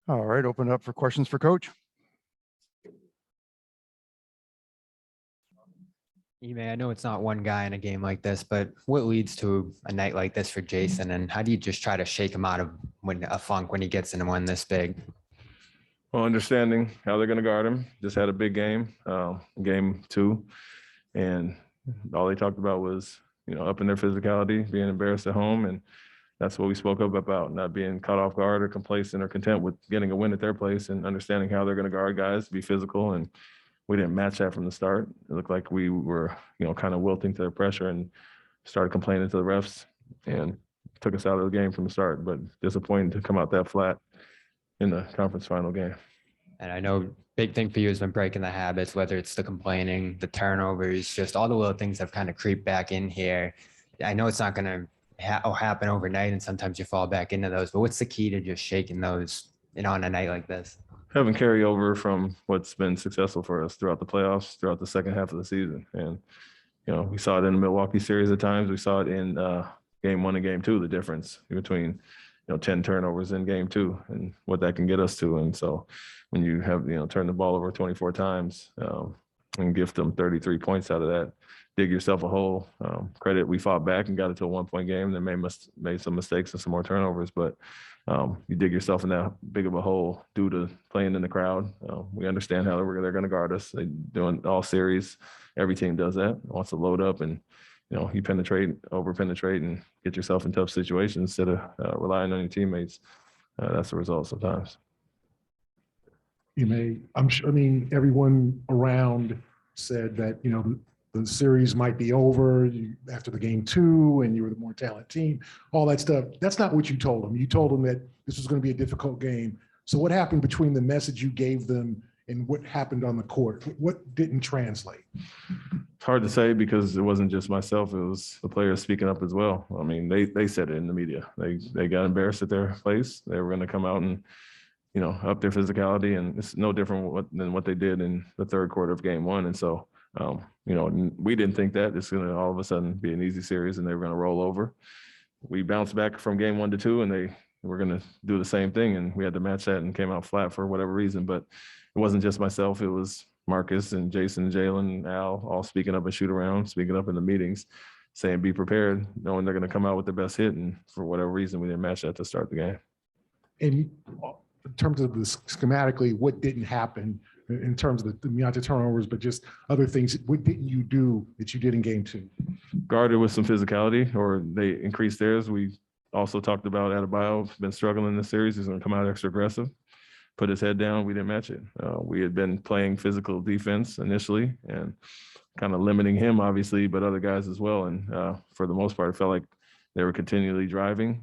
All right, open it up for questions for Coach. Ime, I know it's not one guy in a game like this, but what leads to a night like this for Jason? And how do you just try to shake him out of a funk when he gets in one this big? Well, understanding how they're going to guard him. Just had a big game, game 2, and all they talked about was, upping their physicality, being embarrassed at home, and that's what we spoke up about, not being caught off guard or complacent or content with getting a win at their place, and understanding how they're going to guard guys, be physical, and we didn't match that from the start. It looked like we were, kind of wilting to the pressure and started complaining to the refs, and took us out of the game from the start. But disappointing to come out that flat in the conference final game. And I know big thing for you has been breaking the habits, whether it's the complaining, the turnovers, just all the little things that have kind of creeped back in here. I know it's not going to happen overnight, and sometimes you fall back into those, but what's the key to just shaking those on a night like this? Having carryover from what's been successful for us throughout the playoffs, throughout the second half of the season. And, we saw it in the Milwaukee series at times. We saw it in game 1 and game 2, the difference between, 10 turnovers in game 2 and what that can get us to. And so when you have, turn the ball over 24 times and gift them 33 points out of that, dig yourself a hole. Credit, we fought back and got it to a 1-point game. Then made some mistakes and some more turnovers, but you dig yourself in that big of a hole due to playing in the crowd. We understand how they're going to guard us. They doing all series. Every team does that. Wants to load up and you over penetrate and get yourself in tough situations instead of relying on your teammates. That's the result sometimes. Everyone around said that, the series might be over after the game 2 and you were the more talented team, all that stuff. That's not what you told them. You told them that this was going to be a difficult game. So what happened between the message you gave them and what happened on the court? What didn't translate? It's hard to say because it wasn't just myself. It was the players speaking up as well. They said it in the media. They got embarrassed at their place. They were going to come out and, up their physicality, and it's no different than what they did in the third quarter of game 1. And so, we didn't think that it's going to all of a sudden be an easy series and they were going to roll over. We bounced back from game 1 to 2 and they were going to do the same thing. And we had to match that and came out flat for whatever reason. But it wasn't just myself. It was Marcus and Jason, and Jalen, and Al all speaking up and shoot around, speaking up in the meetings, saying, be prepared, knowing they're going to come out with their best hit. And for whatever reason, we didn't match that to start the game. And in terms of the schematically, what didn't happen in terms of not the turnovers, but just other things? What didn't you do that you did in game 2? Guarded with some physicality, or they increased theirs. We also talked about Adebayo, been struggling in the series. He's going to come out extra aggressive, put his head down. We didn't match it. We had been playing physical defense initially and kind of limiting him, obviously, but other guys as well. And for the most part, it felt like they were continually driving.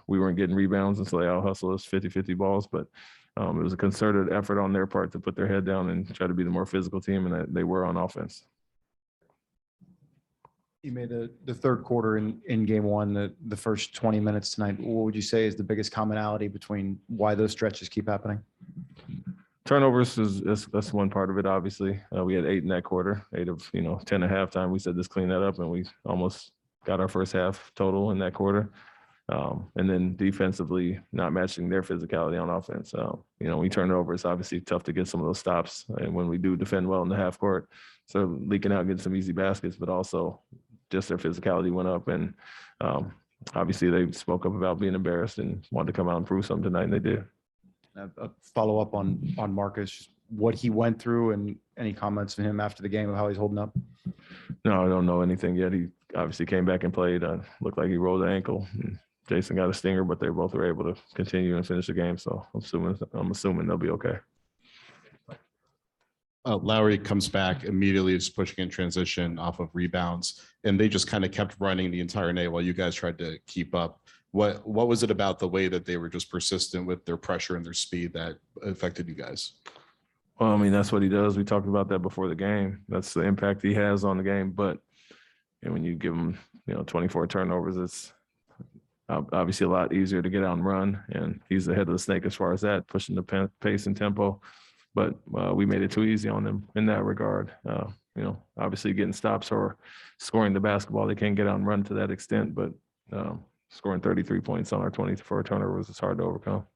We weren't getting rebounds, and so they out-hustled us 50-50 balls. But it was a concerted effort on their part to put their head down and try to be the more physical team, and they were on offense. You made the third quarter in game 1, the first 20 minutes tonight. What would you say is the biggest commonality between why those stretches keep happening? Turnovers that's one part of it. Obviously, we had 8 in that quarter, 8 of 10 at halftime. We said let's clean that up, and we almost got our first half total in that quarter. And then defensively, not matching their physicality on offense. We turn it over. It's obviously tough to get some of those stops. And when we do defend well in the half court, so leaking out, getting some easy baskets, but also just their physicality went up. And obviously they spoke up about being embarrassed and wanted to come out and prove something tonight, and they did. A follow up on Marcus, what he went through, and any comments from him after the game of how he's holding up? No, I don't know anything yet. He obviously came back and played. Looked like he rolled the ankle. Jason got a stinger, but they both were able to continue and finish the game. So I'm assuming they'll be okay. Lowry comes back immediately, is pushing in transition off of rebounds, and they just kind of kept running the entire night while you guys tried to keep up. What was it about the way that they were just persistent with their pressure and their speed that affected you guys? Well, that's what he does. We talked about that before the game. That's the impact he has on the game. But when you give him 24 turnovers, it's obviously a lot easier to get out and run, and he's the head of the snake as far as that, pushing the pace and tempo. But we made it too easy on them in that regard. Obviously getting stops or scoring the basketball, they can't get out and run to that extent, but scoring 33 points on our 24 turnovers is hard to overcome.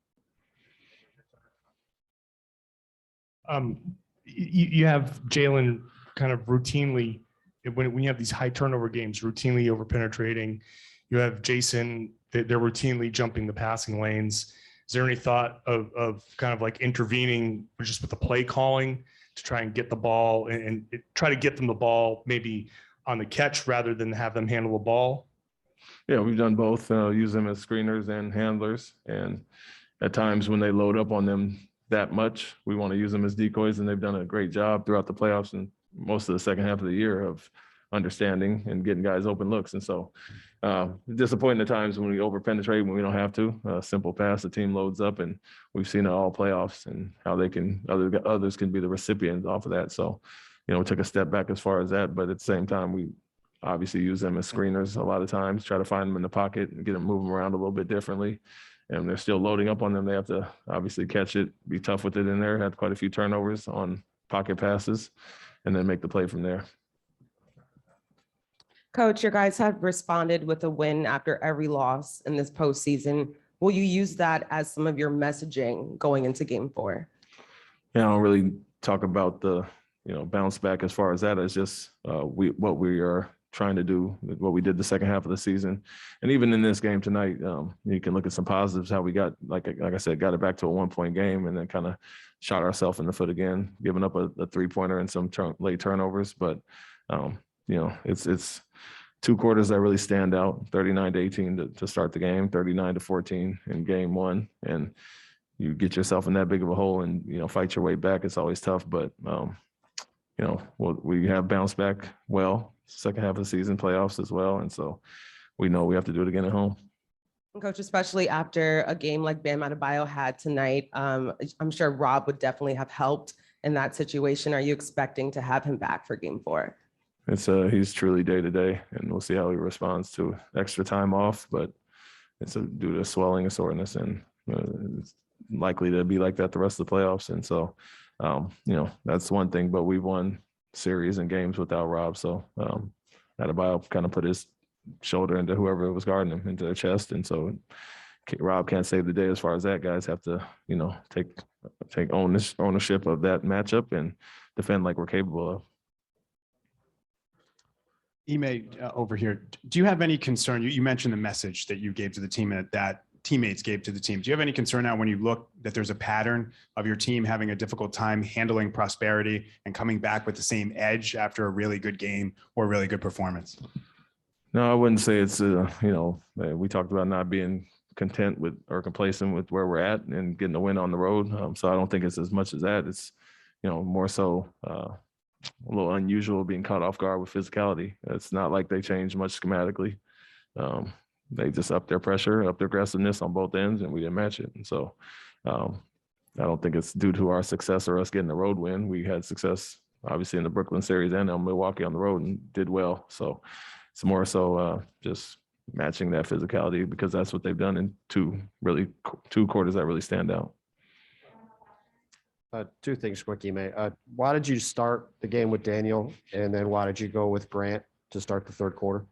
You have Jalen kind of routinely, when you have these high turnover games, routinely over penetrating. You have Jason, they're routinely jumping the passing lanes. Is there any thought of kind of like intervening just with the play calling to try and get the ball and try to get them the ball maybe on the catch rather than have them handle the ball? Yeah, we've done both, use them as screeners and handlers. And at times when they load up on them that much, we want to use them as decoys, and they've done a great job throughout the playoffs and most of the second half of the year of understanding and getting guys open looks. And so disappointing at times when we over penetrate when we don't have to. Simple pass, the team loads up, and we've seen it all playoffs and how they can, others can be the recipients off of that. So, we took a step back as far as that, but at the same time, we obviously use them as screeners a lot of times, try to find them in the pocket and get them moving around a little bit differently. And they're still loading up on them. They have to obviously catch it, be tough with it in there, had quite a few turnovers on pocket passes, and then make the play from there. Coach, your guys have responded with a win after every loss in this postseason. Will you use that as some of your messaging going into Game 4? Yeah, I don't really talk about the, bounce back as far as that. It's just what we are trying to do, what we did the second half of the season. And even in this game tonight, you can look at some positives, how we got, like I said, got it back to a 1-point game and then kind of shot ourselves in the foot again, giving up a 3-pointer and some late turnovers. But, it's 2 quarters that really stand out, 39-18 to start the game, 39-14 in game 1. And you get yourself in that big of a hole and, fight your way back. It's always tough, but, we have bounced back well, second half of the season, playoffs as well. And so we know we have to do it again at home. Coach, especially after a game like Bam Adebayo had tonight, I'm sure Rob would definitely have helped in that situation. Are you expecting to have him back for Game 4? He's truly day to day, and we'll see how he responds to extra time off, but it's due to swelling and soreness, and it's likely to be like that the rest of the playoffs. And so, that's one thing, but we've won series and games without Rob. So Adebayo kind of put his shoulder into whoever was guarding him, into their chest. And so Rob can't save the day as far as that. Guys have to, take ownership of that matchup and defend like we're capable of. Ime, over here, do you have any concern? You mentioned the message that you gave to the team and that teammates gave to the team. Do you have any concern now when you look that there's a pattern of your team having a difficult time handling prosperity and coming back with the same edge after a really good game or a really good performance? No, I wouldn't say it's, we talked about not being content with or complacent with where we're at and getting a win on the road. So I don't think it's as much as that. It's, more so a little unusual being caught off guard with physicality. It's not like they changed much schematically. They just upped their pressure, upped their aggressiveness on both ends, and we didn't match it. And so I don't think it's due to our success or us getting a road win. We had success, obviously, in the Brooklyn series and on Milwaukee on the road and did well. So it's more so just matching that physicality because that's what they've done in two quarters that really stand out. 2 things quick, Ime. Why did you start the game with Daniel, and then why did you go with Grant to start the third quarter?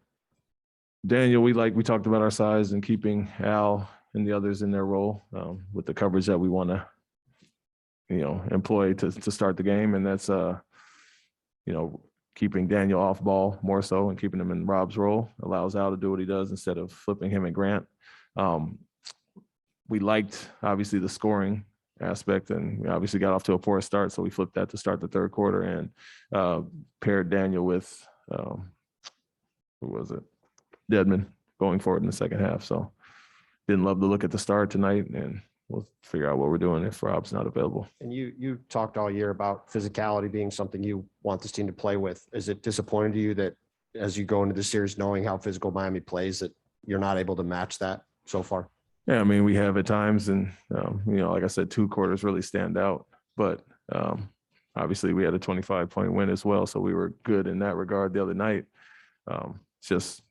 Daniel, we talked about our size and keeping Al and the others in their role with the coverage that we want to, employ to start the game. And that's, keeping Daniel off ball more so and keeping him in Rob's role allows Al to do what he does instead of flipping him and Grant. We liked, obviously, the scoring aspect, and we obviously got off to a poor start. So we flipped that to start the third quarter and paired Daniel with, who was it? Dedmon going forward in the second half. So didn't love the look at the start tonight, and we'll figure out what we're doing if Rob's not available. And you talked all year about physicality being something you want this team to play with. Is it disappointing to you that as you go into the series, knowing how physical Miami plays, that you're not able to match that so far? Yeah, I mean, we have at times, and like I said, 2 quarters really stand out, but obviously we had a 25-point win as well. So we were good in that regard the other night. It's just,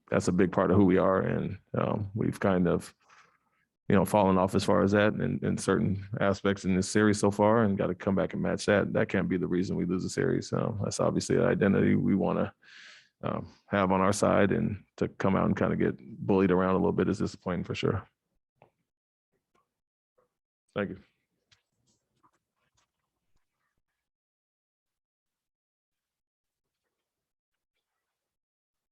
that's a big part of who we are. And we've kind of, fallen off as far as that in certain aspects in this series so far, and got to come back and match that. That can't be the reason we lose a series. That's obviously an identity we want to have on our side, and to come out and kind of get bullied around a little bit is disappointing for sure. Thank you.